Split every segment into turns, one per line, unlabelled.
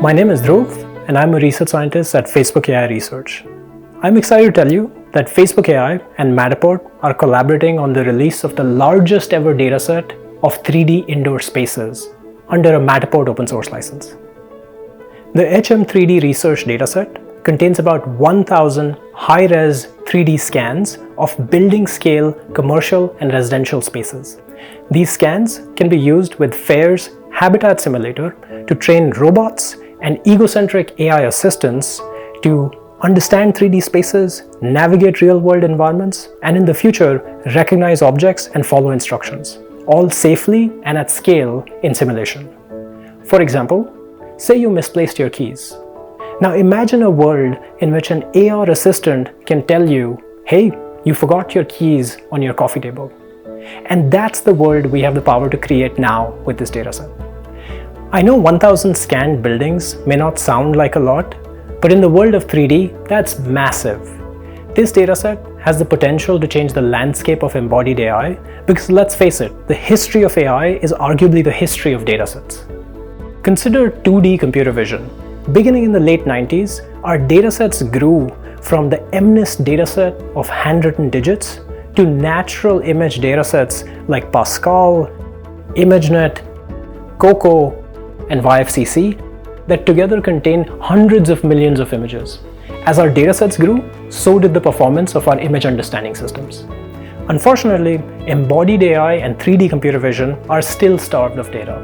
My name is Dhruv, and I'm a research scientist at Facebook AI Research. I'm excited to tell you that Facebook AI and Matterport are collaborating on the release of the largest ever dataset of 3D indoor spaces under a Matterport open source license. The HM3D research dataset contains about 1,000 high-res 3D scans of building-scale commercial and residential spaces. These scans can be used with FAIR's Habitat Simulator to train robots and egocentric AI assistants to understand 3D spaces, navigate real-world environments, and in the future, recognize objects and follow instructions, all safely and at scale in simulation. For example, say you misplaced your keys. Now imagine a world in which an AR assistant can tell you, hey, you forgot your keys on your coffee table. And that's the world we have the power to create now with this dataset. I know 1,000 scanned buildings may not sound like a lot, but in the world of 3D, that's massive. This dataset has the potential to change the landscape of embodied AI because let's face it, the history of AI is arguably the history of datasets. Consider 2D computer vision. Beginning in the late 90s, our datasets grew from the MNIST dataset of handwritten digits to natural image datasets like Pascal, ImageNet, COCO, and YFCC that together contain hundreds of millions of images. As our datasets grew, so did the performance of our image understanding systems. Unfortunately, embodied AI and 3D computer vision are still starved of data.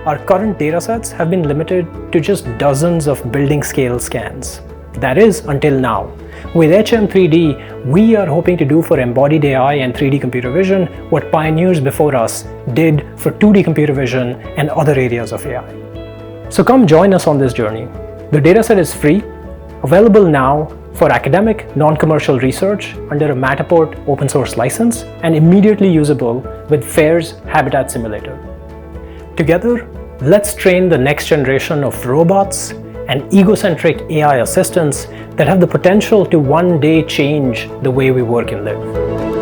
Our current datasets have been limited to just dozens of building scale scans. That is, until now. With HM3D, we are hoping to do for embodied AI and 3D computer vision what pioneers before us did for 2D computer vision and other areas of AI. So come join us on this journey. The dataset is free, available now for academic, non-commercial research under a Matterport open source license, and immediately usable with FAIR's Habitat Simulator. Together, let's train the next generation of robots and egocentric AI assistants that have the potential to one day change the way we work and live.